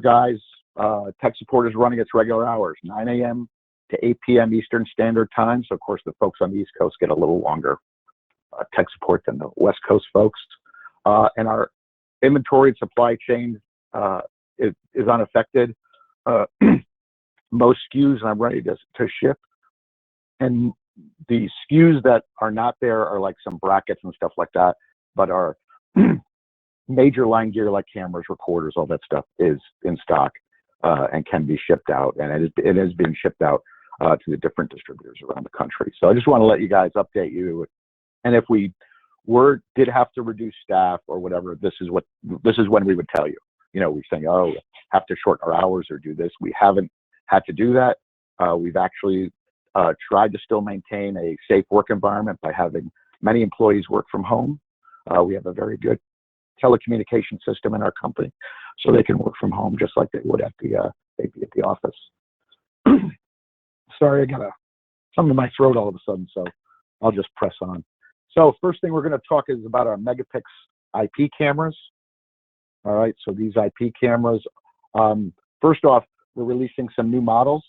guys, tech support is running its regular hours, 9 a.m. to 8 p.m. Eastern Standard Time. So, of course, the folks on the East Coast get a little longer tech support than the West Coast folks. And our inventory and supply chain is unaffected. Most SKUs I'm ready to ship. And the SKUs that are not there are like some brackets and stuff like that, but our major line gear like cameras, recorders, all that stuff is in stock and can be shipped out. And it is being shipped out to the different distributors around the country. So I just want to let you guys update you. And if we did have to reduce staff or whatever, this is when we would tell you. You know, we say, oh, have to shorten our hours or do this. We haven't had to do that. We've actually tried to still maintain a safe work environment by having many employees work from home. We have a very good telecommunication system in our company, so they can work from home just like they would they'd be at the office. Sorry, I got something in my throat all of a sudden, so I'll just press on. So first thing we're going to talk is about our Megapix IP cameras. All right, so these IP cameras, first off, we're releasing some new models,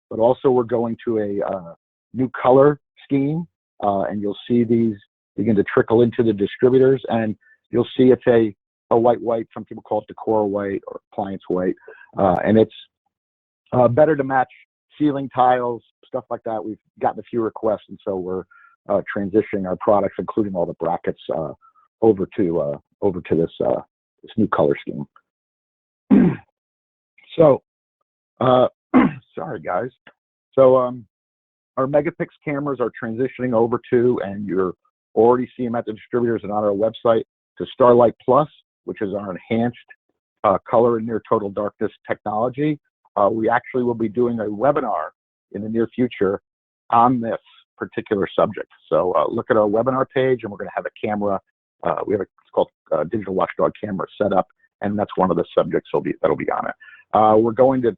but also we're going to a new color scheme, and you'll see these begin to trickle into the distributors, and you'll see it's a white, some people call it decor white or appliance white, and it's better to match ceiling tiles, stuff like that. We've gotten a few requests, and so we're transitioning our products, including all the brackets, over to this new color scheme. So, sorry guys. So our Megapix cameras are transitioning over to, and you're already seeing them at the distributors and on our website, to Starlight Plus, which is our enhanced color and near total darkness technology. We actually will be doing a webinar in the near future on this particular subject. So look at our webinar page, and we're going to have a camera. We have it's called digital watchdog camera set up, and that's one of the subjects that'll be on it. We're going to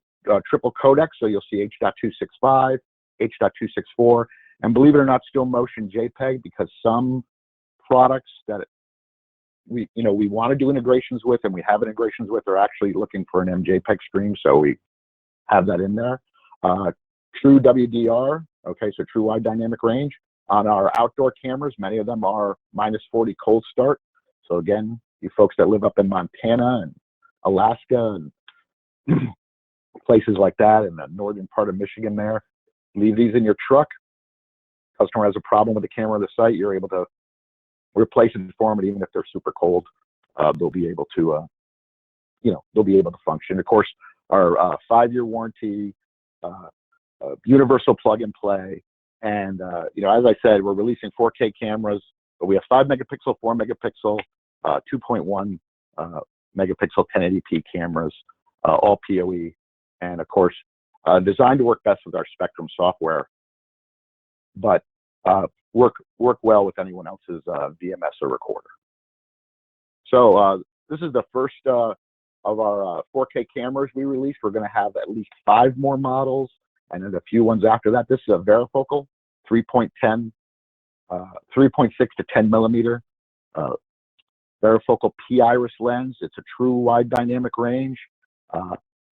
triple codec, so you'll see H.265, H.264, and believe it or not, still motion JPEG, because some products that we want to do integrations with, and we have integrations with, are actually looking for an MJPEG stream, so we have that in there. True WDR, okay, so true wide dynamic range. On our outdoor cameras, many of them are -40 cold start. So again, you folks that live up in Montana and Alaska and places like that, in the northern part of Michigan there, leave these in your truck. Customer has a problem with the camera on the site, you're able to replace it for them, and even if they're super cold, they'll be able to, they'll be able to function. Of course, our 5-year warranty, universal plug and play, and as I said, we're releasing 4K cameras, but we have 5 megapixel, 4 megapixel, 2.1 megapixel 1080p cameras, all PoE, and of course, designed to work best with our Spectrum software, but work well with anyone else's VMS or recorder. So this is the first of our 4K cameras we released. We're going to have at least 5 more models, and then a few ones after that. This is a varifocal 3.6 to 10 millimeter varifocal P-iris lens. It's a true wide dynamic range.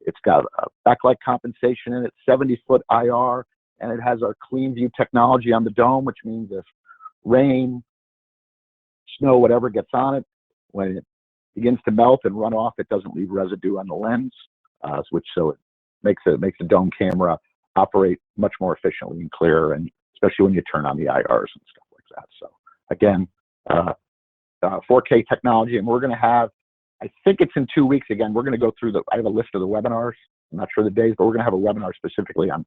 It's got a backlight compensation in it, 70-foot IR, and it has our clean view technology on the dome, which means if rain, snow, whatever gets on it, when it begins to melt and run off, it doesn't leave residue on the lens, so it makes the dome camera operate much more efficiently and clearer, and especially when you turn on the IRs and stuff like that. So again, 4K technology, and we're going to have, I think it's in 2 weeks again, we're going to go through I have a list of the webinars. I'm not sure the days, but we're going to have a webinar specifically on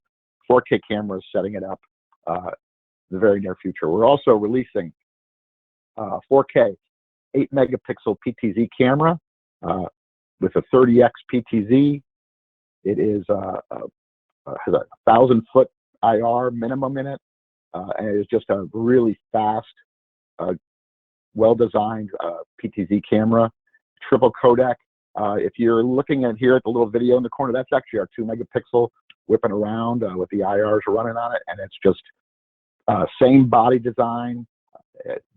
4K cameras, setting it up in the very near future. We're also releasing 4K 8 megapixel PTZ camera with a 30x PTZ. It is has a 1,000-foot IR minimum in it, and it is just a really fast, well-designed PTZ camera. Triple codec. If you're looking at here at the little video in the corner, that's actually our 2 megapixel whipping around with the IRs running on it, and it's just same body design,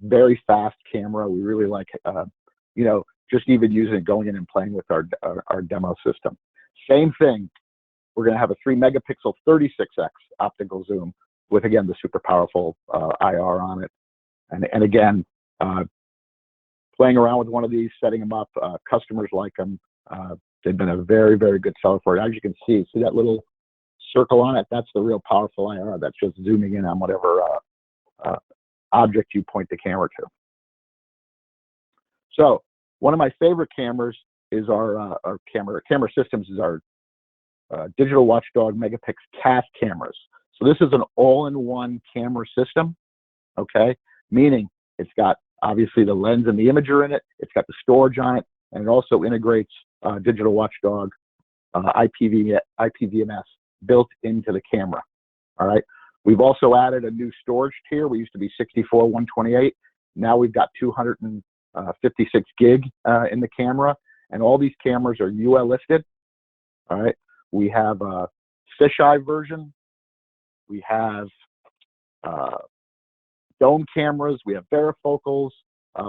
very fast camera. We really like, just even using it, going in and playing with our demo system. Same thing. We're going to have a 3 megapixel 36x optical zoom with, again, the super powerful IR on it. And again, playing around with one of these, setting them up, customers like them. They've been a very, very good seller for it. As you can see that little circle on it? That's the real powerful IR. That's just zooming in on whatever object you point the camera to. So one of my favorite cameras is our camera systems is our Digital Watchdog Megapix CAS cameras. So this is an all-in-one camera system, okay? Meaning it's got obviously the lens and the imager in it. It's got the storage on it, and it also integrates Digital Watchdog IPVMS built into the camera. All right. We've also added a new storage tier. We used to be 64, 128. Now we've got 256 gig in the camera, and all these cameras are UL listed. All right. We have a fisheye version. We have dome cameras. We have varifocals.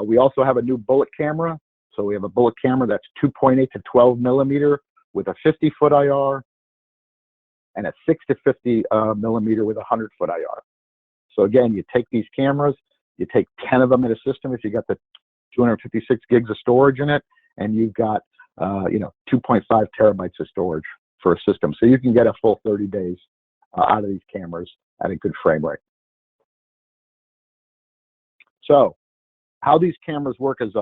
We also have a new bullet camera. So we have a bullet camera that's 2.8 to 12 millimeter with a 50-foot IR and a 6 to 50 millimeter with a 100-foot IR. So again, you take these cameras, you take 10 of them in a system if you got the 256 gigs of storage in it, and you've got 2.5 terabytes of storage for a system. So you can get a full 30 days out of these cameras at a good frame rate. So how these cameras work is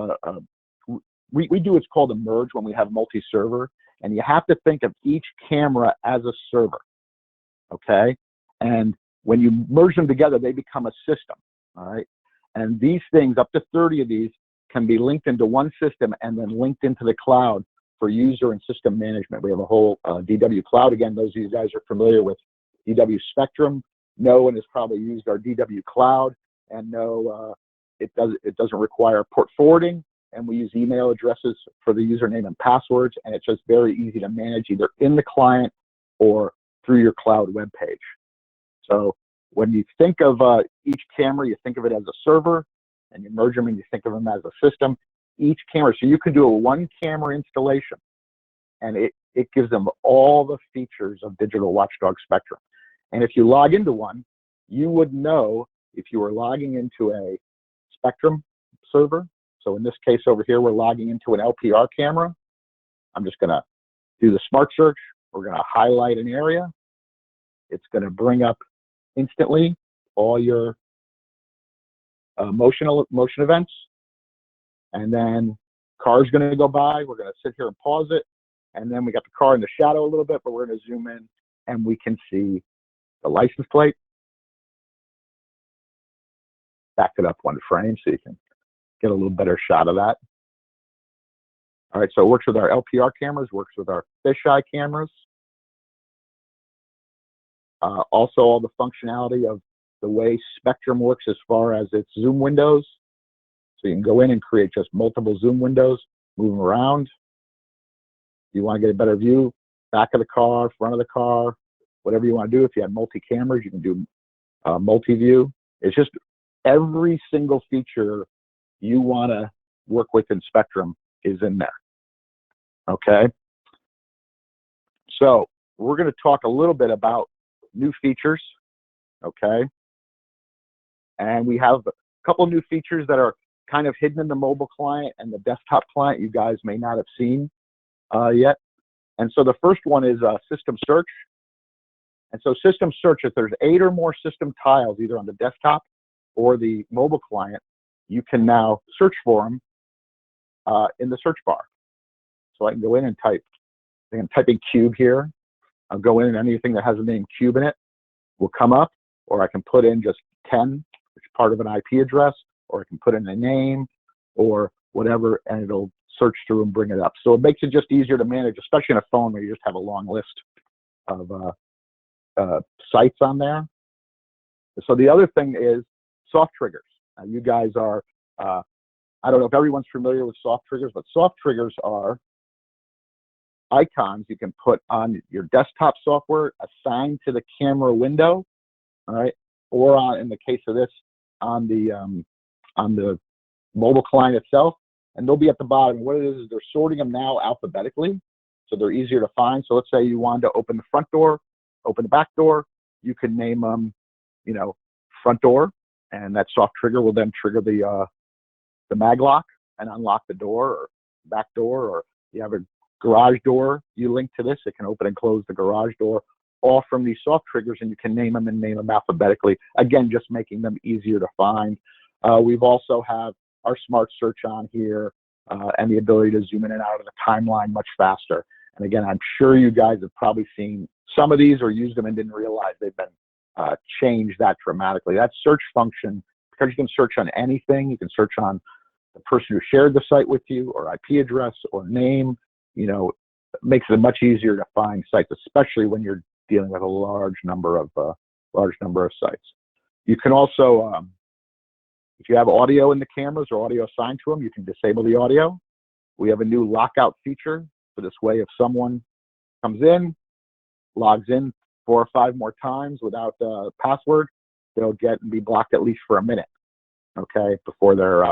we do what's called a merge when we have multi-server, and you have to think of each camera as a server, okay? And when you merge them together, they become a system, all right? And these things, up to 30 of these, can be linked into one system and then linked into the cloud for user and system management. We have a whole DW cloud. Again, those of you guys are familiar with DW Spectrum, know and has probably used our DW cloud, and know it doesn't require port forwarding, and we use email addresses for the username and passwords, and it's just very easy to manage either in the client or through your cloud web page. So when you think of each camera, you think of it as a server, and you merge them and you think of them as a system. Each camera, so you can do a one camera installation, and it gives them all the features of Digital Watchdog Spectrum. And if you log into one, you would know if you were logging into a Spectrum server. So in this case over here, we're logging into an LPR camera. I'm just going to do the smart search. We're going to highlight an area. It's going to bring up instantly all your motion events. And then car's going to go by. We're going to sit here and pause it. And then we got the car in the shadow a little bit, but we're going to zoom in and we can see the license plate. Back it up one frame so you can get a little better shot of that. All right, so it works with our LPR cameras, works with our fisheye cameras. Also, all the functionality of the way Spectrum works as far as its zoom windows. So you can go in and create just multiple zoom windows, move them around. You want to get a better view, back of the car, front of the car, whatever you want to do. If you have multi-cameras, you can do multi-view. It's just every single feature you want to work with in Spectrum is in there, okay? So we're going to talk a little bit about new features, okay? And we have a couple new features that are kind of hidden in the mobile client and the desktop client you guys may not have seen yet. And so the first one is system search. And so system search, if there's 8 or more system tiles, either on the desktop or the mobile client, you can now search for them in the search bar. So I can go in and type, I'm typing cube here. I'll go in and anything that has the name cube in it will come up, or I can put in just 10, which is part of an IP address, or I can put in a name or whatever, and it'll search through and bring it up. So it makes it just easier to manage, especially in a phone where you just have a long list of sites on there. So the other thing is soft triggers. Now you guys are, I don't know if everyone's familiar with soft triggers, but soft triggers are icons you can put on your desktop software assigned to the camera window, all right, or on, in the case of this, on the mobile client itself, and they'll be at the bottom. What it is they're sorting them now alphabetically, so they're easier to find. So let's say you wanted to open the front door, open the back door, you can name them, you know, front door, and that soft trigger will then trigger the mag lock and unlock the door, or back door, or you have a garage door, you link to this, it can open and close the garage door, all from these soft triggers, and you can name them and name them alphabetically. Again, just making them easier to find. We've also have our smart search on here, and the ability to zoom in and out of the timeline much faster. And again, I'm sure you guys have probably seen some of these or used them and didn't realize they've been changed that dramatically. That search function, because you can search on anything, you can search on the person who shared the site with you, or IP address, or name, you know, makes it much easier to find sites, especially when you're dealing with a large number of sites. You can also, if you have audio in the cameras or audio assigned to them, you can disable the audio. We have a new lockout feature, so this way if someone comes in, logs in 4 or 5 more times without a password, they'll get and be blocked at least for a minute, okay, before they're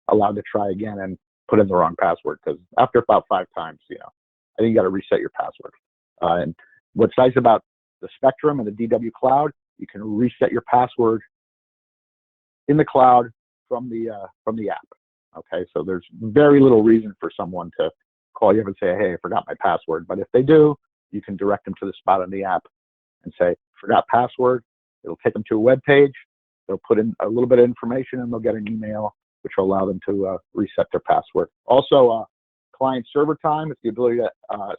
allowed to try again and put in the wrong password. Because after about 5 times, you know, I think you got to reset your password. And what's nice about the Spectrum and the DW Cloud, you can reset your password in the cloud from the app. Okay, so there's very little reason for someone to call you up and say, hey, I forgot my password. But if they do, you can direct them to the spot on the app and say, forgot password. It'll take them to a web page. They'll put in a little bit of information and they'll get an email which will allow them to reset their password. Also, client server time is the ability to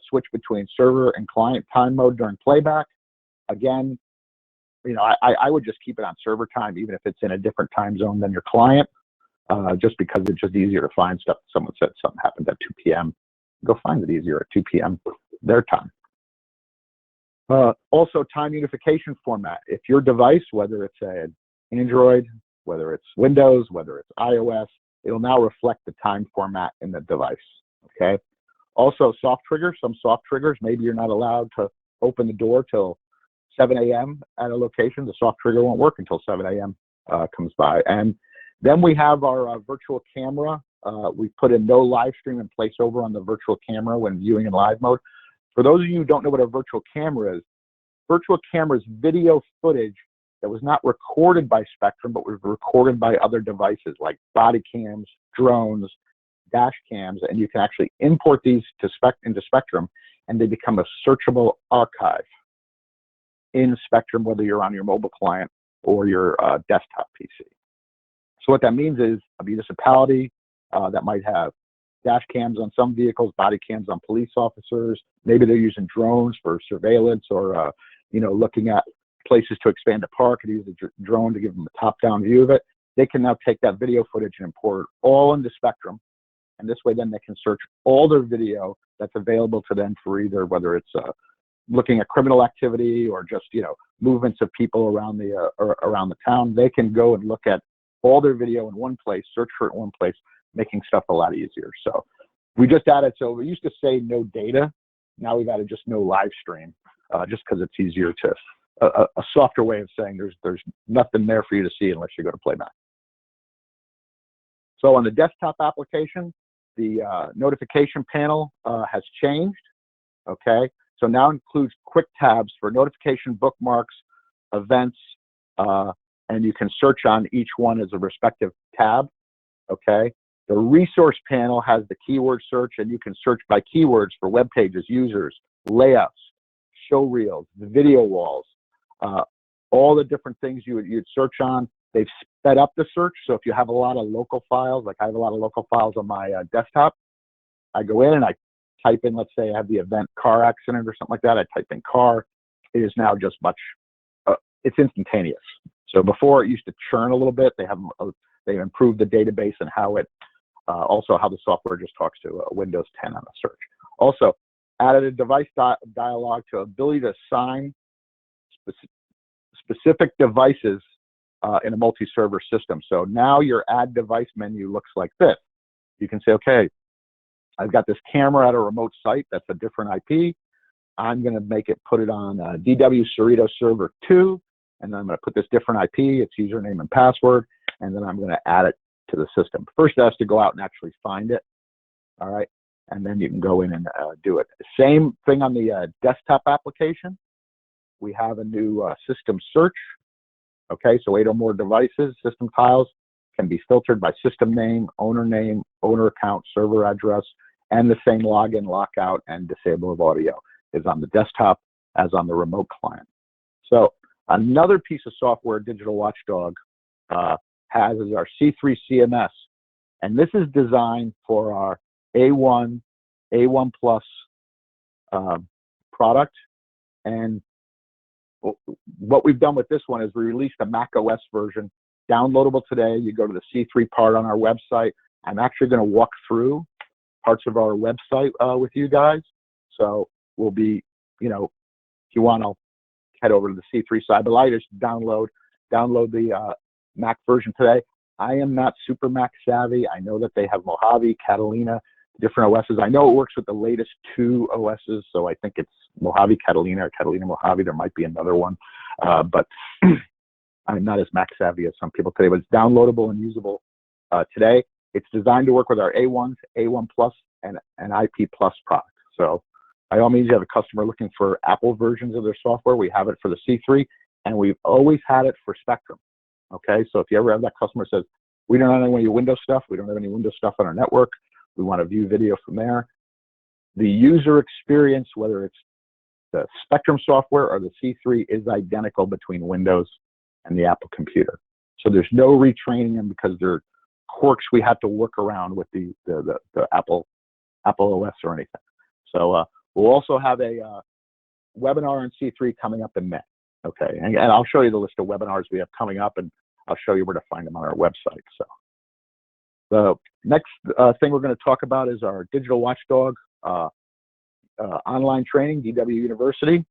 switch between server and client time mode during playback. Again, you know, I would just keep it on server time, even if it's in a different time zone than your client, just because it's just easier to find stuff. Someone said something happened at 2 p.m. Go find it easier at 2 p.m. their time. Also, time unification format. If your device, whether it's an Android, whether it's Windows, whether it's iOS, it'll now reflect the time format in the device, okay? Also, soft triggers. Some soft triggers, maybe you're not allowed to open the door till 7 a.m. at a location. The soft trigger won't work until 7 a.m. Comes by. And then we have our virtual camera. We put in no live stream in place over on the virtual camera when viewing in live mode. For those of you who don't know what a virtual camera is video footage that was not recorded by Spectrum, but was recorded by other devices like body cams, drones, dash cams, and you can actually import these into Spectrum, and they become a searchable archive in Spectrum, whether you're on your mobile client or your desktop PC. So what that means is a municipality that might have dash cams on some vehicles, body cams on police officers, maybe they're using drones for surveillance or you know, looking at places to expand a park and use a drone to give them a top-down view of it. They can now take that video footage and import it all into Spectrum, and this way then they can search all their video that's available to them for either, whether it's looking at criminal activity or just, you know, movements of people around the town. They can go and look at all their video in one place, search for it in one place, making stuff a lot easier. So we just added, so we used to say no data, now we've added just no live stream, just because it's easier to, a softer way of saying there's nothing there for you to see unless you go to playback. So on the desktop application, the notification panel has changed, okay? So now includes quick tabs for notification, bookmarks, events, and you can search on each one as a respective tab, okay? The resource panel has the keyword search, and you can search by keywords for web pages, users, layouts, show reels, the video walls, all the different things you'd search on. They've sped up the search, so if you have a lot of local files, like I have a lot of local files on my desktop, I go in and I type in, let's say I have the event car accident or something like that, I type in car. It is now just much, it's instantaneous. So before it used to churn a little bit. They've improved the database and how it, also how the software just talks to Windows 10 on the search. Also added a device dialog to ability to assign specific devices in a multi-server system. So now your add device menu looks like this. You can say, okay, I've got this camera at a remote site that's a different IP. I'm going to put it on DW Cerrito server 2, and then I'm going to put this different IP, its username and password, and then I'm going to add it to the system. First, it has to go out and actually find it. All right. and then you can go in and do it. Same thing on the desktop application. We have a new system search. Okay, so 8 or more devices, system tiles can be filtered by system name, owner account, server address, and the same login, lockout, and disable of audio is on the desktop as on the remote client. So another piece of software Digital Watchdog has is our C3 CMS, and this is designed for our A1, A1 Plus product. And what we've done with this one is we released a Mac OS version, downloadable today. You go to the C3 part on our website. I'm actually going to walk through parts of our website with you guys. So we'll be, you know, if you want, I'll head over to the C3 side, but I just download the Mac version today. I am not super Mac savvy. I know that they have Mojave, Catalina, different OSs. I know it works with the latest 2 OSs, so I think it's Mojave, Catalina, or Catalina, Mojave. There might be another one, but I'm not as Mac savvy as some people today, but it's downloadable and usable today. It's designed to work with our A1s, A1 Plus, and IP Plus products. So by all means, you have a customer looking for Apple versions of their software, we have it for the C3, and we've always had it for Spectrum. Okay, so if you ever have that customer says, we don't have any Windows stuff, we don't have any Windows stuff on our network, we want to view video from there, the user experience, whether it's the Spectrum software or the C3, is identical between Windows and the Apple computer. So there's no retraining them because there are quirks we have to work around with the Apple OS or anything. So we'll also have a webinar on C3 coming up in May. Okay, and I'll show you the list of webinars we have coming up, and I'll show you where to find them on our website. So the next thing we're going to talk about is our Digital Watchdog online training, DW University.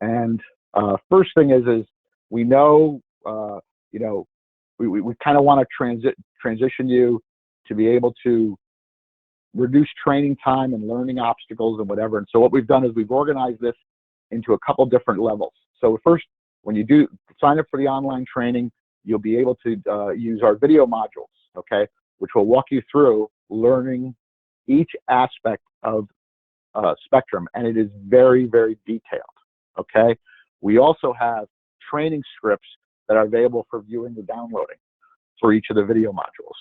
And first thing is we know, you know, we kind of want to transition you to be able to reduce training time and learning obstacles and whatever. And so what we've done is we've organized this into a couple different levels. So first, when you do sign up for the online training, you'll be able to use our video modules, okay, which will walk you through learning each aspect of Spectrum, and it is very, very detailed, okay? We also have training scripts that are available for viewing or downloading for each of the video modules,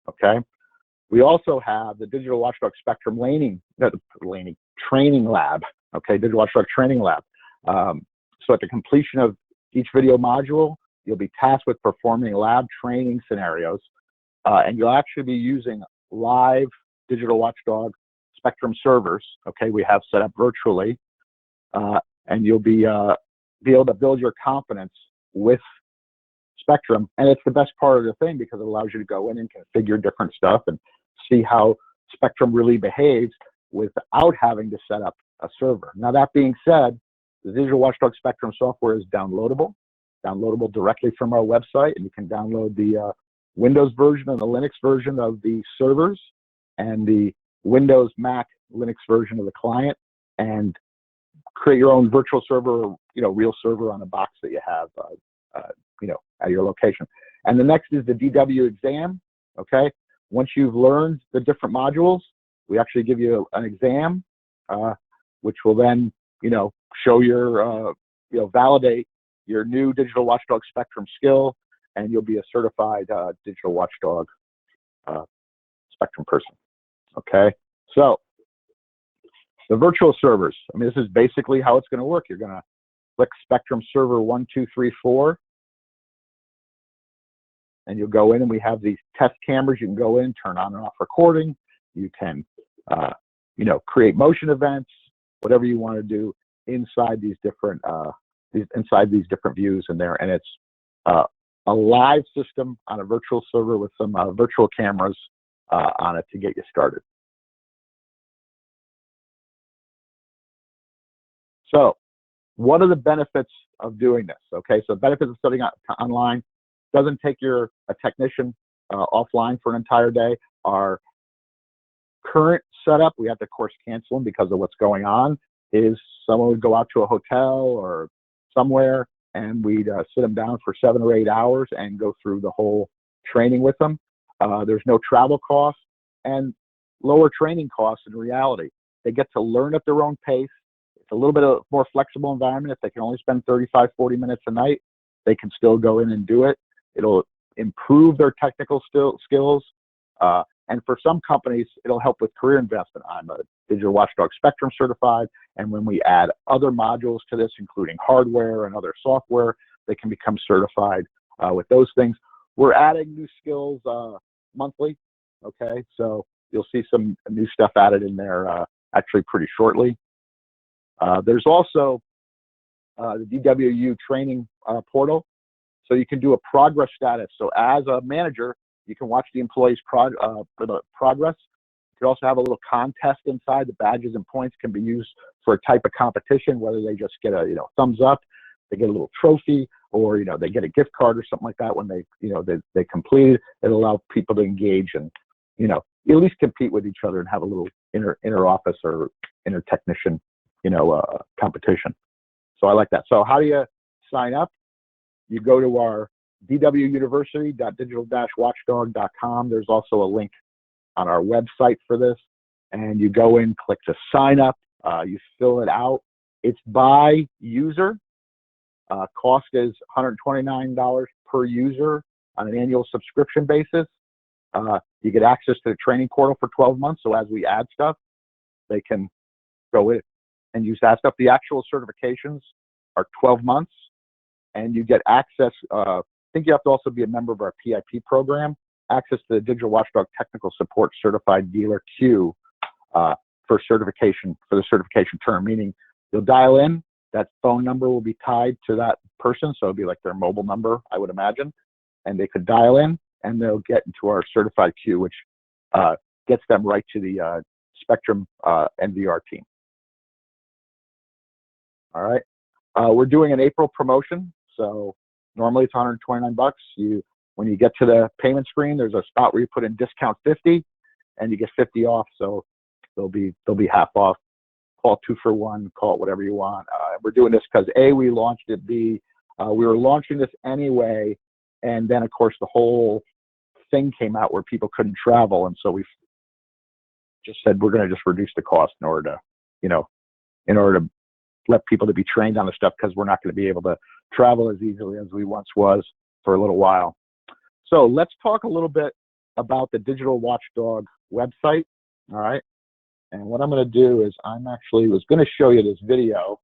okay? We also have the Digital Watchdog Spectrum Training Lab, okay, Digital Watchdog Training Lab. So at the completion of each video module, you'll be tasked with performing lab training scenarios, and you'll actually be using live Digital Watchdog Spectrum servers, okay, we have set up virtually, and you'll be able to build your confidence with Spectrum. And it's the best part of the thing because it allows you to go in and configure different stuff and see how Spectrum really behaves without having to set up a server. Now, that being said, the Digital Watchdog Spectrum software is downloadable directly from our website, and you can download the Windows version and the Linux version of the servers and the Windows, Mac, Linux version of the client, and create your own virtual server, or, you know, real server on a box that you have, you know, at your location. And the next is the DW exam, okay? Once you've learned the different modules, we actually give you an exam, which will then, you know, show your, you know, validate your new Digital Watchdog Spectrum skill, and you'll be a certified Digital Watchdog Spectrum person, okay? So the virtual servers, I mean, this is basically how it's going to work. You're going to click Spectrum Server 1, 2, 3, 4, and you'll go in, and we have these test cameras. You can go in, turn on and off recording. You can, you know, create motion events, whatever you want to do inside these different views in there. And it's a live system on a virtual server with some virtual cameras on it to get you started. So what are the benefits of doing this? Okay, so benefits of studying online: doesn't take a technician offline for an entire day. Our current setup, we have to, of course, cancel them because of what's going on, is someone would go out to a hotel or somewhere, and we'd sit them down for 7 or 8 hours and go through the whole training with them. There's no travel costs, and lower training costs in reality. They get to learn at their own pace. It's a little bit of more flexible environment. If they can only spend 35, 40 minutes a night, they can still go in and do it. It'll improve their technical skills. And for some companies, it'll help with career investment. I'm a Digital Watchdog Spectrum certified, and when we add other modules to this, including hardware and other software, they can become certified with those things. We're adding new skills monthly, okay? So you'll see some new stuff added in there actually pretty shortly. There's also the DWU training portal, so you can do a progress status. So as a manager, you can watch the employee's progress. You could also have a little contest inside. The badges and points can be used for a type of competition, whether they just get a thumbs up, they get a little trophy, or they get a gift card or something like that when they complete it. It'll allow people to engage and at least compete with each other and have a little inter office or inter technician competition. So I like that. So how do you sign up? You go to our dwuniversity.digital-watchdog.com. There's also a link on our website for this, and you go in, click to sign up. You fill it out. It's by user. Cost is $129 per user on an annual subscription basis. You get access to the training portal for 12 months. So as we add stuff, they can go in and use that stuff. The actual certifications are 12 months, and you get access. I think you have to also be a member of our PIP program, access to the Digital Watchdog Technical Support Certified Dealer queue for certification, for the certification term, meaning you'll dial in, that phone number will be tied to that person, so it'll be like their mobile number, I would imagine, and they could dial in, and they'll get into our certified queue, which gets them right to the Spectrum NVR team. All right, we're doing an April promotion, so normally it's $129. When you get to the payment screen, there's a spot where you put in discount 50, and you get 50 off. So they'll be half off. Call 2 for 1. Call it whatever you want. We're doing this because A, we launched it. B, we were launching this anyway, and then of course the whole thing came out where people couldn't travel, and so we just said we're going to just reduce the cost in order to let people to be trained on the stuff, because we're not going to be able to travel as easily as we once was for a little while. So let's talk a little bit about the Digital Watchdog website. All right. And what I'm going to do is I was going to show you this video,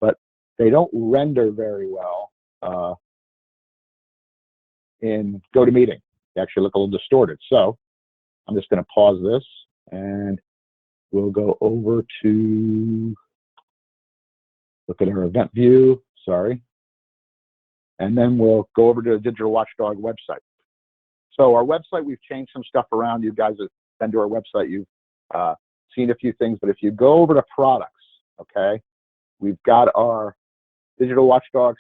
but they don't render very well in GoToMeeting. They actually look a little distorted. So I'm just going to pause this, and we'll go over to look at our event view. Sorry. And then we'll go over to the Digital Watchdog website. So our website, we've changed some stuff around. You guys have been to our website. You've seen a few things. But if you go over to products, okay, we've got our Digital Watchdog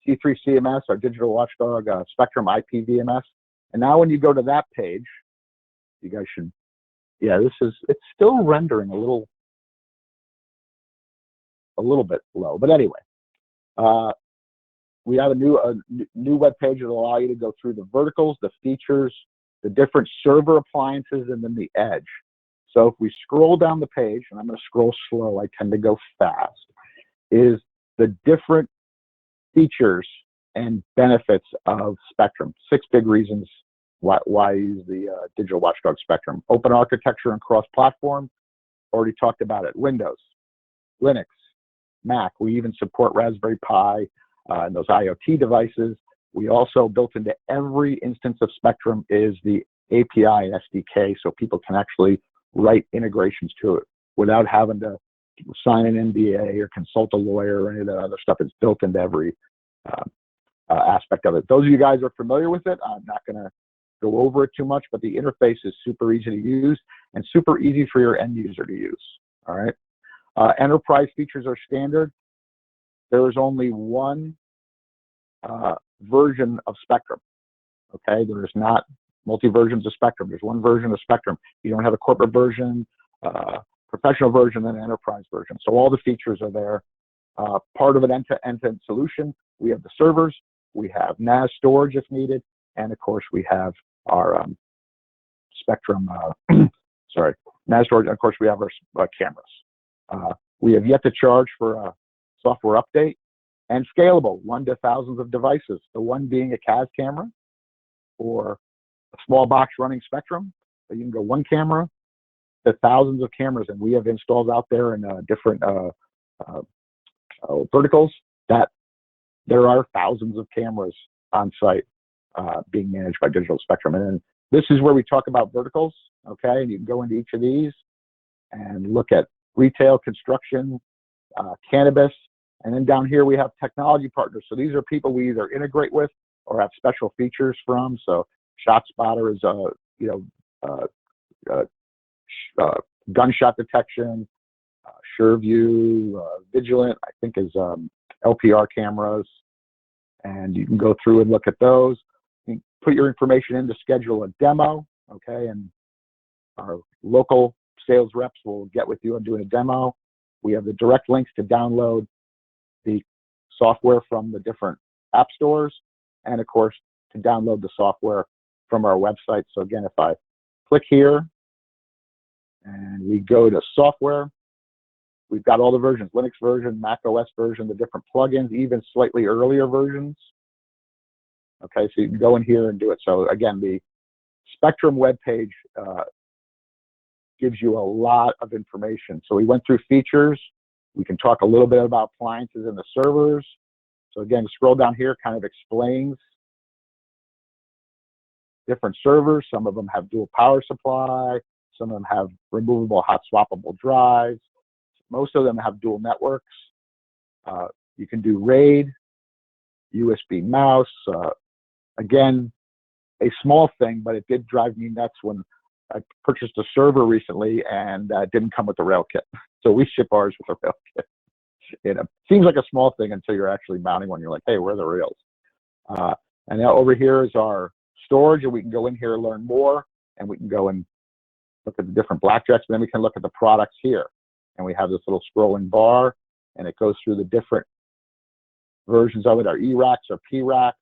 C3 CMS, our Digital Watchdog Spectrum IP VMS. And now when you go to that page, you guys should, it's still rendering a little bit low. But anyway, we have a new web page that will allow you to go through the verticals, the features, the different server appliances, and then the edge. So if we scroll down the page, and I'm going to scroll slow, I tend to go fast, is the different features and benefits of Spectrum. 6 big reasons why use the Digital Watchdog Spectrum. Open architecture and cross-platform, already talked about it. Windows, Linux, Mac. We even support Raspberry Pi and those IoT devices. We also, built into every instance of Spectrum, is the API and SDK, so people can actually write integrations to it without having to sign an NDA or consult a lawyer or any of that other stuff. It's built into every aspect of it. Those of you guys are familiar with it, I'm not going to go over it too much, but the interface is super easy to use and super easy for your end user to use. All right. Enterprise features are standard. There is only one version of Spectrum. Okay, there is not multi-versions of Spectrum. There's one version of Spectrum. You don't have a corporate version, professional version, and an enterprise version. So all the features are there. Part of an end-to-end solution. We have the servers. We have NAS storage if needed, and of course we have our Spectrum sorry, NAS storage, and of course we have our cameras. We have yet to charge for a software update, and scalable, 1 to thousands of devices. The one being a CAS camera or a small box running Spectrum. So you can go 1 camera to thousands of cameras, and we have installs out there in different verticals that there are thousands of cameras on site being managed by Digital Spectrum. And then this is where we talk about verticals, okay? And you can go into each of these and look at retail, construction, cannabis, and then down here we have technology partners. So these are people we either integrate with or have special features from. So ShotSpotter is gunshot detection. SureView, Vigilant, I think is LPR cameras, and you can go through and look at those. You can put your information in to schedule a demo, okay, and our local sales reps will get with you and doing a demo. We have the direct links to download the software from the different app stores, and of course, to download the software from our website. So again, if I click here and we go to software, we've got all the versions, Linux version, Mac OS version, the different plugins, even slightly earlier versions. Okay, so you can go in here and do it. So again, the Spectrum webpage gives you a lot of information. So we went through features. We can talk a little bit about appliances and the servers. So again, scroll down here, kind of explains different servers. Some of them have dual power supply. Some of them have removable hot swappable drives. Most of them have dual networks. You can do RAID, USB mouse. Again, a small thing, but it did drive me nuts when I purchased a server recently and it didn't come with the rail kit. So we ship ours with a rail kit. It seems like a small thing until you're actually mounting one. You're like, hey, where are the rails? And now over here is our storage, and we can go in here and learn more, and we can go and look at the different blackjacks, and then we can look at the products here. And we have this little scrolling bar, and it goes through the different versions of it, our E-racks, our P-racks,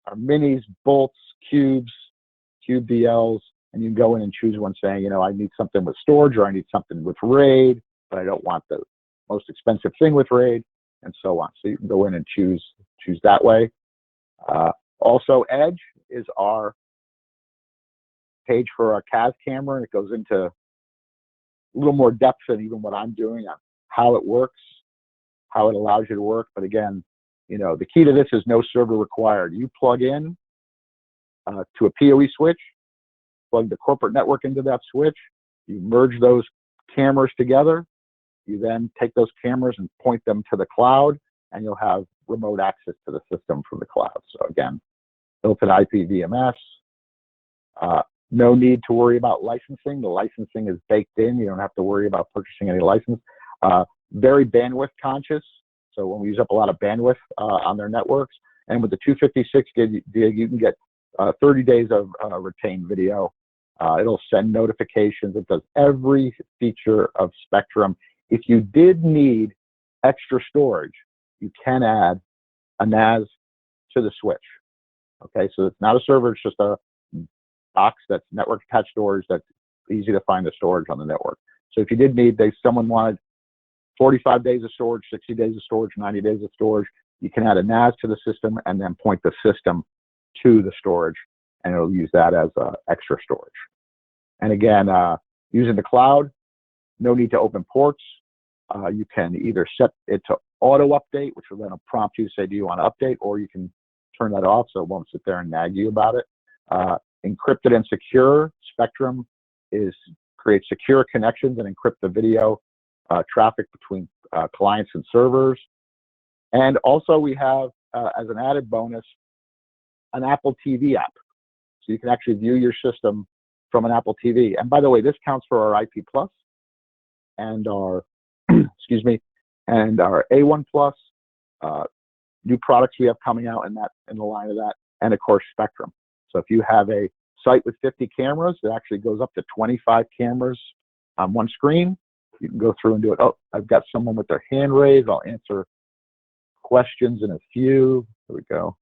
our minis, bolts, cubes, cube DLs, and you can go in and choose one saying, you know, I need something with storage, or I need something with RAID, but I don't want the most expensive thing with RAID, and so on. So you can go in and choose that way. Also, Edge is our page for our CAS camera, and it goes into a little more depth than even what I'm doing on how it works, how it allows you to work. But again, you know, the key to this is no server required. You plug in to a PoE switch, plug the corporate network into that switch, you merge those cameras together, you then take those cameras and point them to the cloud, and you'll have remote access to the system from the cloud. So again, built-in IP VMS. No need to worry about licensing. The licensing is baked in. You don't have to worry about purchasing any license. Very bandwidth conscious. So when we use up a lot of bandwidth on their networks, and with the 256 gig, you can get 30 days of retained video. It'll send notifications. It does every feature of Spectrum. If you did need extra storage, you can add a NAS to the switch. Okay, so it's not a server, it's just a box that's network attached storage that's easy to find the storage on the network. So if you did need, someone wanted 45 days of storage, 60 days of storage, 90 days of storage, you can add a NAS to the system and then point the system to the storage, and it'll use that as extra storage. And again, using the cloud, no need to open ports. You can either set it to auto update, which will then prompt you to say, do you want to update? Or you can turn that off so it won't sit there and nag you about it. Encrypted and secure. Spectrum creates secure connections and encrypt the video traffic between clients and servers. And also we have, as an added bonus, an Apple TV app. So you can actually view your system from an Apple TV. And by the way, this counts for our IP Plus and our, excuse me, and our A1 Plus, new products we have coming out in the line of that, and of course Spectrum. So if you have a site with 50 cameras, it actually goes up to 25 cameras on one screen. You can go through and do it. Oh, I've got someone with their hand raised. I'll answer questions in a few. Here we go.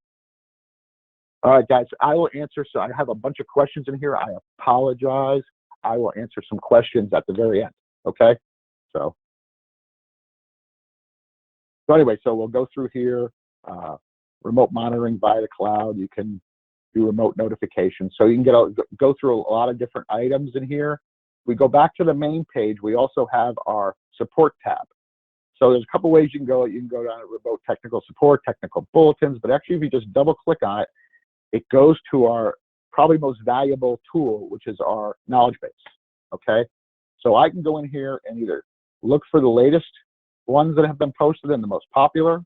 All right, guys, I will answer. So I have a bunch of questions in here. I apologize. I will answer some questions at the very end, okay? So anyway, so we'll go through here, remote monitoring via the cloud. You can do remote notifications. So you can go through a lot of different items in here. We go back to the main page. We also have our support tab. So there's a couple ways you can go. You can go down to remote technical support, technical bulletins, but actually if you just double click on it, it goes to our probably most valuable tool, which is our knowledge base, okay? So I can go in here and either look for the latest ones that have been posted and the most popular,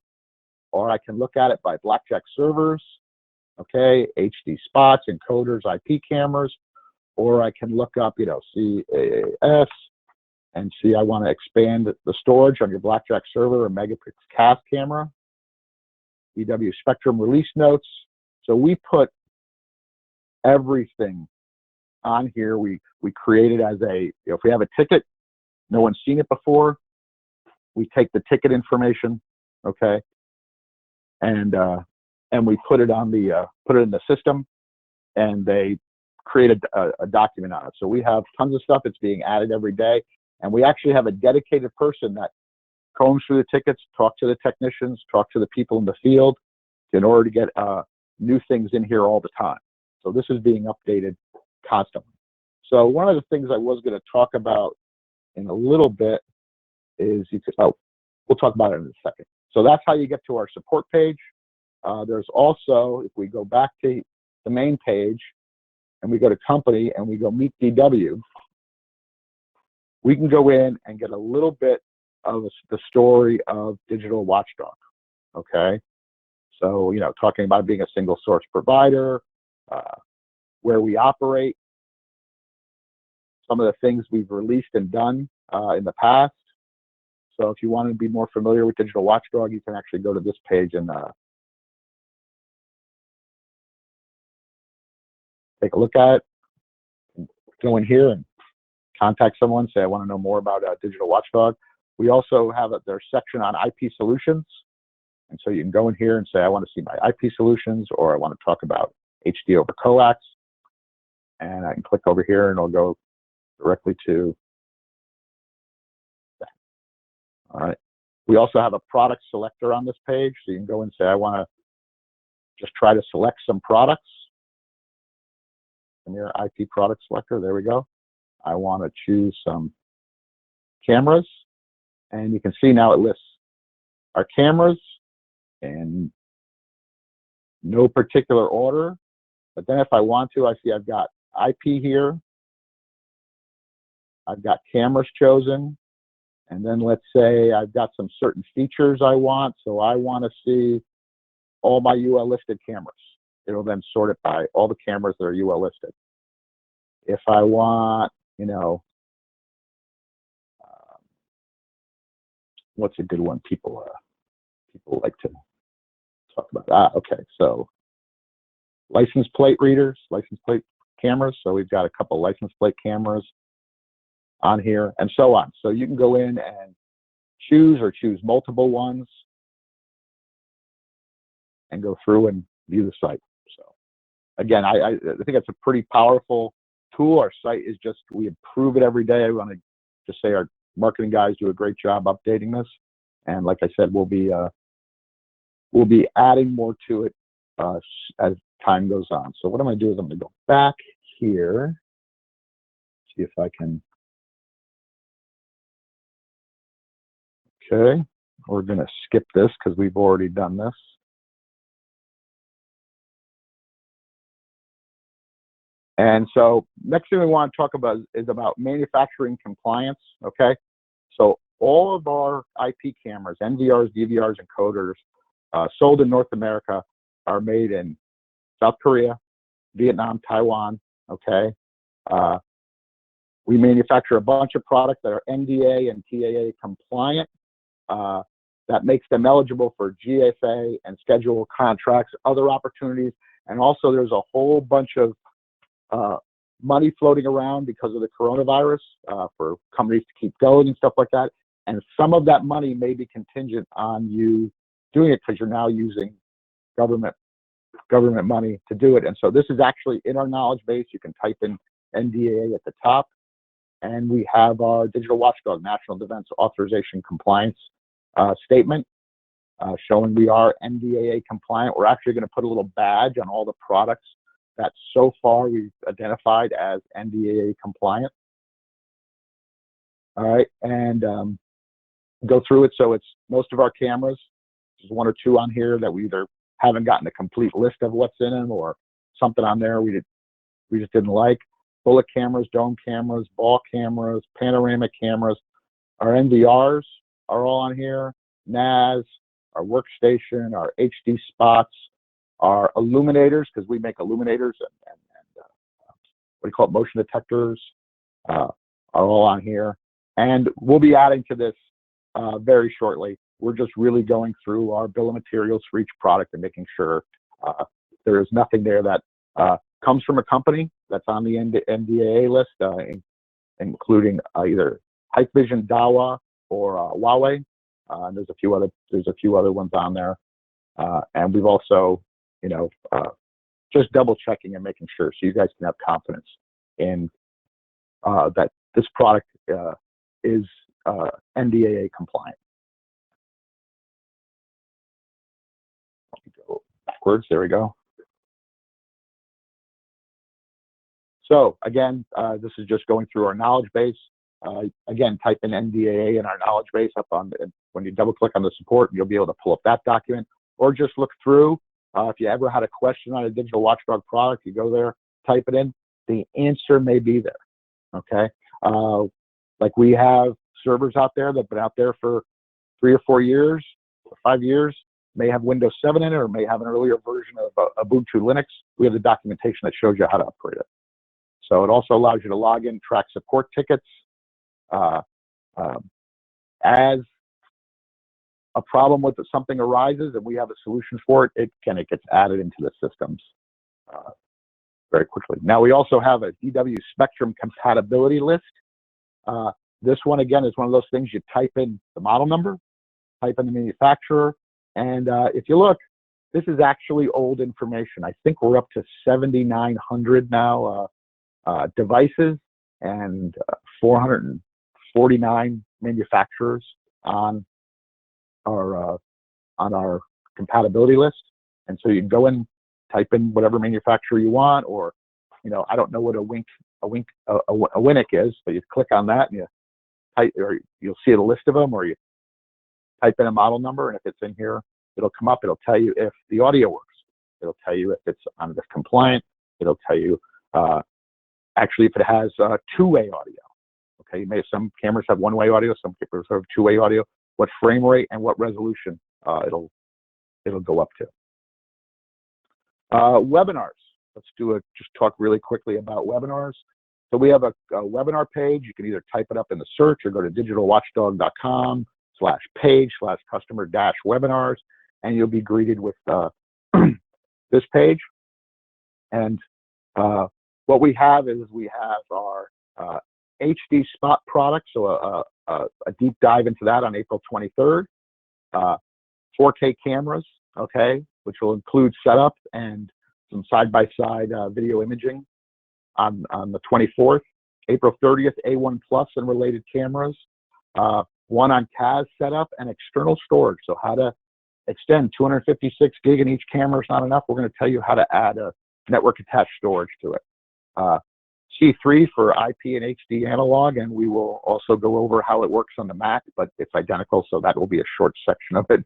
or I can look at it by blackjack servers, okay, HD spots, encoders, IP cameras, or I can look up, CAAS, and see I want to expand the storage on your blackjack server or megapixel CAS camera, EW Spectrum release notes. So we put everything on here. We create it as if we have a ticket, no one's seen it before, we take the ticket information, okay, and we put it on put it in the system, and they create a document on it. So we have tons of stuff that's being added every day, and we actually have a dedicated person that combs through the tickets, talk to the technicians, talk to the people in the field in order to get new things in here all the time. So this is being updated constantly. So one of the things I was going to talk about in a little bit is we'll talk about it in a second. So that's how you get to our support page. There's also, if we go back to the main page and we go to company and we go meet DW, we can go in and get a little bit of the story of Digital Watchdog, okay? So, talking about being a single source provider, where we operate, some of the things we've released and done in the past. So if you want to be more familiar with Digital Watchdog, you can actually go to this page and take a look at it. Go in here and contact someone, say, I want to know more about Digital Watchdog. We also have their section on IP solutions. And so you can go in here and say, I want to see my IP solutions, or I want to talk about HD over coax. And I can click over here and it'll go directly to that. All right. We also have a product selector on this page. So you can go and say, I want to just try to select some products. And your IP product selector, there we go. I want to choose some cameras. And you can see now it lists our cameras in no particular order. But then if I want to, I see I've got IP here. I've got cameras chosen. And then let's say I've got some certain features I want. So I want to see all my UL listed cameras. It'll then sort it by all the cameras that are UL listed. If I want, what's a good one people like to talk about? Okay, so license plate readers, license plate cameras. So we've got a couple license plate cameras on here and so on. So you can go in and choose multiple ones and go through and view the site. So again, I think it's a pretty powerful tool. Our site is we improve it every day. I want to just say our marketing guys do a great job updating this. And like I said, we'll be adding more to it as time goes on. So what I'm going to do is I'm going to go back here, see if I can. Okay, we're going to skip this because we've already done this. And so next thing we want to talk about is about manufacturing compliance, okay? So all of our IP cameras, NVRs, DVRs, and coders sold in North America are made in South Korea, Vietnam, Taiwan, okay? We manufacture a bunch of products that are NDA and TAA compliant. That makes them eligible for GFA and schedule contracts, other opportunities, and also there's a whole bunch of money floating around because of the coronavirus for companies to keep going and stuff like that. And some of that money may be contingent on you doing it because you're now using government money to do it. And so this is actually in our knowledge base. You can type in NDA at the top. and we have our Digital Watchdog National Defense Authorization Compliance statement showing we are NDAA compliant. We're actually going to put a little badge on all the products that so far we've identified as NDAA compliant. All right, and go through it. So it's most of our cameras. There's one or two on here that we either haven't gotten a complete list of what's in them, or something on there we just didn't like. Bullet cameras, dome cameras, ball cameras, panoramic cameras. Our NVRs are all on here. NAS, our workstation, our HD spots, our illuminators, because we make illuminators, and what do you call it, motion detectors, are all on here. And we'll be adding to this very shortly. We're just really going through our bill of materials for each product and making sure there is nothing there that comes from a company that's on the NDAA list, including either Hikvision, Dahua, or Huawei. And there's a few other ones on there. And we've also, just double checking and making sure so you guys can have confidence in that this product is NDAA compliant. Let me go backwards. There we go. So again, this is just going through our knowledge base. Again, type in NDAA in our knowledge base up on when you double click on the support, you'll be able to pull up that document, or just look through. If you ever had a question on a digital watchdog product, you go there, type it in. The answer may be there. Okay, like we have servers out there that've been out there for 3 or 4 years, or 5 years, may have Windows 7 in it, or may have an earlier version of Ubuntu Linux. We have the documentation that shows you how to upgrade it. So it also allows you to log in, track support tickets. As a problem with something arises and we have a solution for it, it gets added into the systems very quickly. Now we also have a DW Spectrum compatibility list. This one, again, is one of those things you type in the model number, type in the manufacturer, and if you look, this is actually old information. I think we're up to 7,900 now devices and 449 manufacturers on our compatibility list. And so you can go in, type in whatever manufacturer you want, or I don't know what a Winnick is, but you click on that and you type, or you'll see a list of them, or you type in a model number, and if it's in here, it'll come up. It'll tell you if the audio works. It'll tell you if it's on the compliant. It'll tell you actually if it has two-way audio. Okay, some cameras have one-way audio, some cameras have two-way audio. What frame rate and what resolution it'll go up to. Webinars. Let's just talk really quickly about webinars. So we have a webinar page. You can either type it up in the search or go to digitalwatchdog.com/page/customer-webinars, and you'll be greeted with this page. And what we have is our HD spot product, so a deep dive into that on April 23rd. 4K cameras, okay, which will include setup and some side-by-side video imaging on the 24th. April 30th, A1 Plus and related cameras. One on CAS setup and external storage, so how to extend 256 gig in each camera is not enough. We're going to tell you how to add a network attached storage to it. C3 for IP and HD analog, and we will also go over how it works on the Mac, but it's identical, so that will be a short section of it.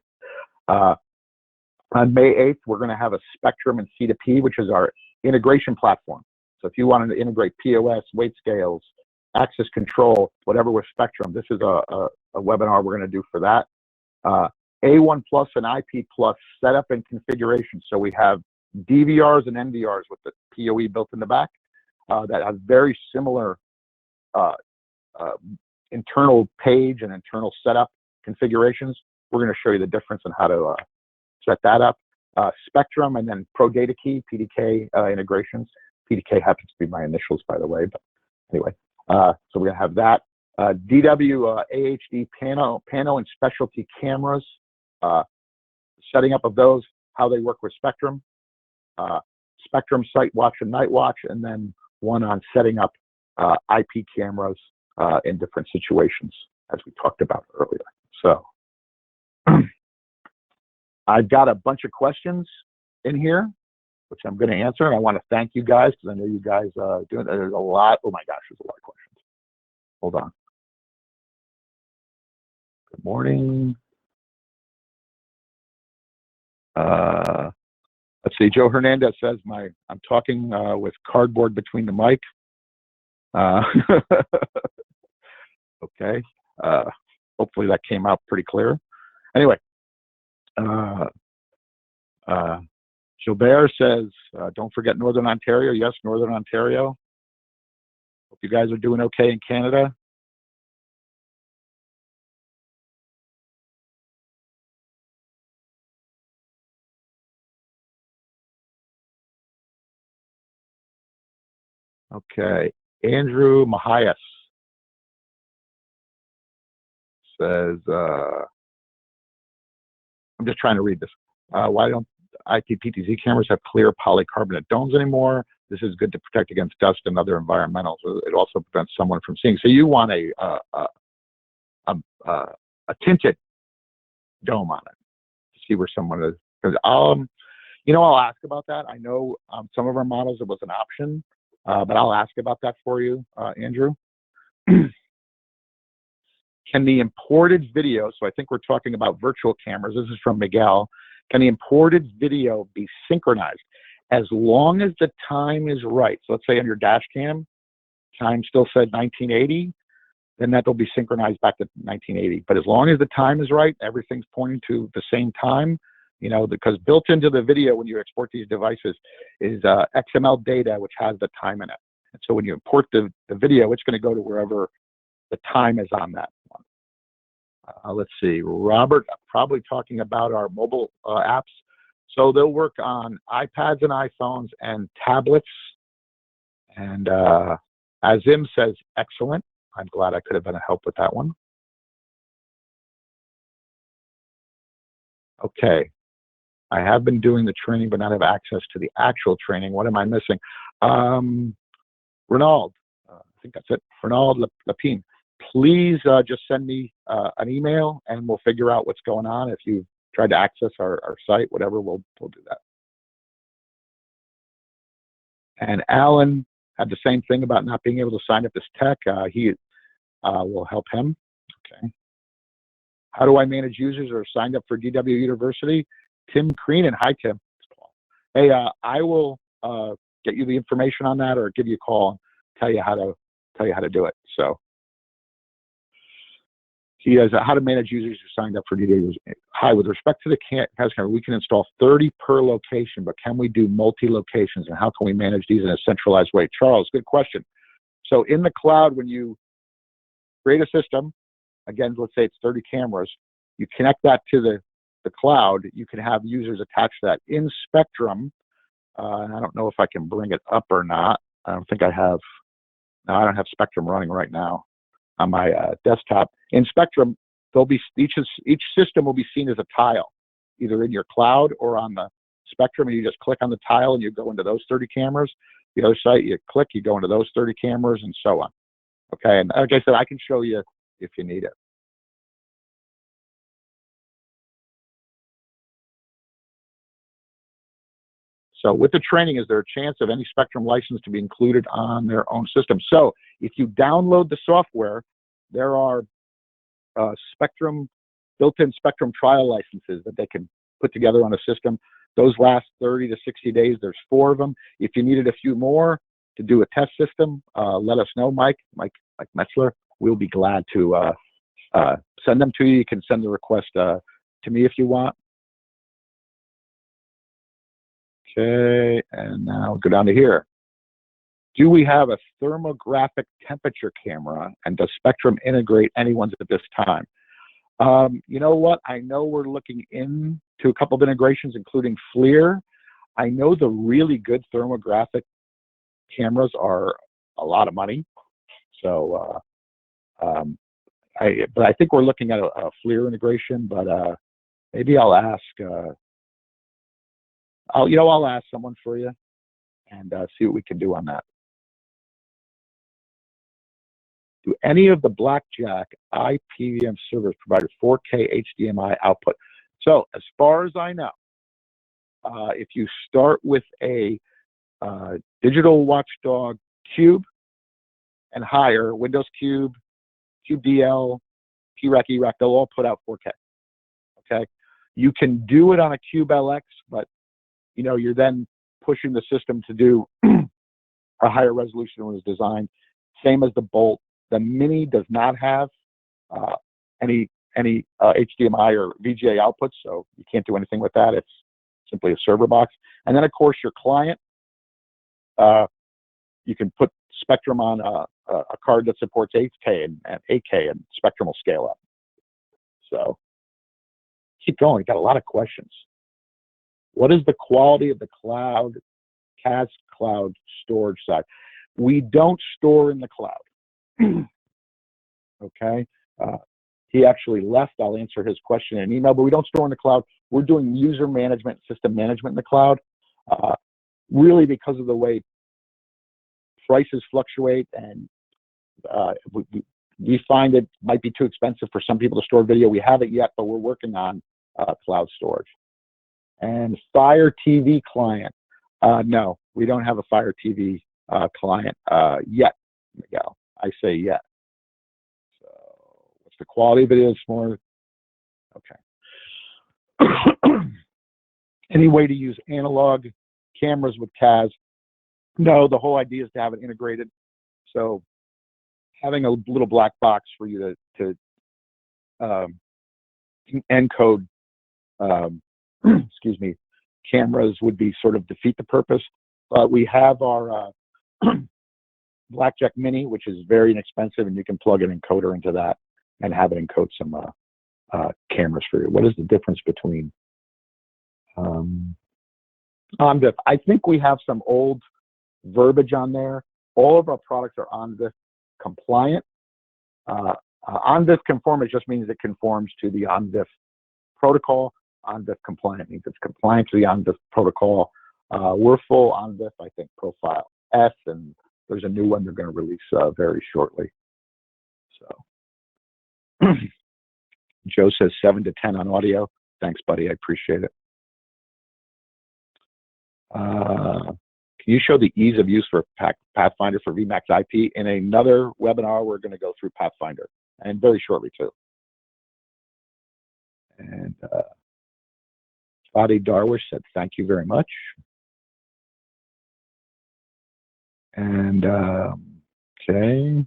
On May 8th, we're going to have a Spectrum and C2P, which is our integration platform. So if you wanted to integrate POS, weight scales, access control, whatever with Spectrum, this is a webinar we're going to do for that. A1 Plus and IP Plus setup and configuration. So we have DVRs and NVRs with the PoE built in the back that have very similar internal page and internal setup configurations. We're going to show you the difference in how to set that up. Spectrum and then Pro Data Key, PDK integrations. PDK happens to be my initials, by the way, but anyway. So we're going to have that. DW AHD panel and specialty cameras, setting up of those, how they work with Spectrum. Spectrum Site Watch and Night Watch, and then one on setting up IP cameras in different situations, as we talked about earlier. So I've got a bunch of questions in here, which I'm going to answer, and I want to thank you guys because I know you guys doing. There's a lot. Oh my gosh, there's a lot of questions. Hold on. Good morning. Let's see. Joe Hernandez says I'm talking with cardboard between the mic. Okay. Hopefully that came out pretty clear. Anyway, Gilbert says, don't forget Northern Ontario. Yes, Northern Ontario. Hope you guys are doing okay in Canada. Okay. Andrew Mahias says, I'm just trying to read this. Why don't IPPTZ cameras have clear polycarbonate domes anymore? This is good to protect against dust and other environmentals. It also prevents someone from seeing. So you want a tinted dome on it to see where someone is. Because you know, I'll ask about that. I know some of our models it was an option, but I'll ask about that for you, Andrew. Can the imported video, so I think we're talking about virtual cameras, this is from Miguel, can the imported video be synchronized as long as the time is right? So let's say on your dash cam, time still said 1980, then that'll be synchronized back to 1980. But as long as the time is right, everything's pointing to the same time, you know, because built into the video when you export these devices is XML data, which has the time in it. And so when you import the video, it's going to go to wherever the time is on that one. Let's see, Robert, probably talking about our mobile apps. So they'll work on iPads and iPhones and tablets. And Azim says, excellent. I'm glad I could have been a help with that one. Okay. I have been doing the training, but not have access to the actual training. What am I missing? Renald, I think that's it. Renald Lapine. Please just send me an email and we'll figure out what's going on. If you've tried to access our site, whatever, we'll do that. And Alan had the same thing about not being able to sign up as tech. He will help him. Okay. How do I manage users who are signed up for DW University? Tim Creenan. Hi, Tim. Hey, I will get you the information on that or give you a call and tell you how to do it. So he has how to manage users who signed up for DW. Hi, with respect to the camera, we can install 30 per location, but can we do multi-locations and how can we manage these in a centralized way? Charles, good question. So in the cloud, when you create a system, again, let's say it's 30 cameras, you connect that to the cloud, you can have users attached to that. In Spectrum, and I don't know if I can bring it up or not. I don't think I have. No, I don't have Spectrum running right now on my desktop. In Spectrum, there'll be each system will be seen as a tile, either in your cloud or on the Spectrum, and you just click on the tile and you go into those 30 cameras. The other site, you click, you go into those 30 cameras, and so on. Okay, and like I said, I can show you if you need it. So with the training, is there a chance of any Spectrum license to be included on their own system? So if you download the software, there are Spectrum, built-in Spectrum trial licenses that they can put together on a system. Those last 30 to 60 days. There's 4 of them. If you needed a few more to do a test system, let us know, Mike Metzler. We'll be glad to send them to you. You can send the request to me if you want. Okay, and now go down to here. Do we have a thermographic temperature camera, and does Spectrum integrate anyone's at this time? You know what? I know we're looking into a couple of integrations, including FLIR. I know the really good thermographic cameras are a lot of money. So, but I think we're looking at a FLIR integration, but maybe I'll ask, I'll ask someone for you and see what we can do on that. Do any of the Blackjack IPVM servers provide a 4K HDMI output? So as far as I know, if you start with a digital watchdog Cube and higher, Windows Cube, Cube DL, PREC, EREC, they'll all put out 4K. Okay, you can do it on a Cube LX, but you know you're then pushing the system to do a higher resolution than was designed. Same as the Bolt. The Mini does not have any HDMI or VGA outputs, so you can't do anything with that. It's simply a server box. And then, of course, your client, you can put Spectrum on a card that supports 8K and 8K, and Spectrum will scale up. So keep going. Got a lot of questions. What is the quality of the cloud, CAS cloud storage side? We don't store in the cloud. Okay. He actually left. I'll answer his question in an email, but we don't store in the cloud. We're doing user management, system management in the cloud, really because of the way prices fluctuate, and we find it might be too expensive for some people to store video. We haven't yet, but we're working on cloud storage. And Fire TV client. No, we don't have a Fire TV client yet, Miguel. I say yet. So what's the quality of it is more? Okay. Any way to use analog cameras with CAS? No, the whole idea is to have it integrated. So having a little black box for you to encode, excuse me, cameras would be sort of defeat the purpose. But we have our Blackjack Mini, which is very inexpensive, and you can plug an encoder into that and have it encode some cameras for you. What is the difference between ONDIF? I think we have some old verbiage on there. All of our products are ONDIF compliant. ONDIF conformant just means it conforms to the ONDIF protocol. ONDIF compliant means it's compliant to the ONDIF protocol. We're full ONDIF, I think, Profile S, and there's a new one they're going to release very shortly. So Joe says 7 to 10 on audio. Thanks, buddy. I appreciate it. Can you show the ease of use for Pathfinder for VMAX IP? In another webinar, we're going to go through Pathfinder, and very shortly too. And Fadi Darwish said, thank you very much. And okay,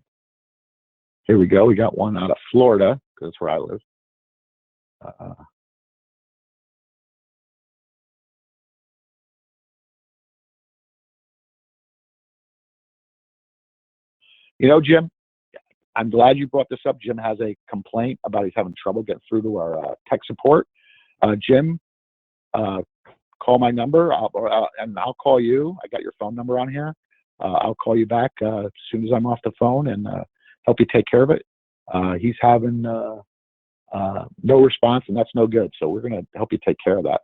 here we go. We got one out of Florida, because that's where I live. You know, Jim, I'm glad you brought this up. Jim has a complaint about he's having trouble getting through to our tech support. Jim, call my number, and I'll call you. I got your phone number on here. I'll call you back as soon as I'm off the phone and help you take care of it. He's having no response, and that's no good. So we're going to help you take care of that.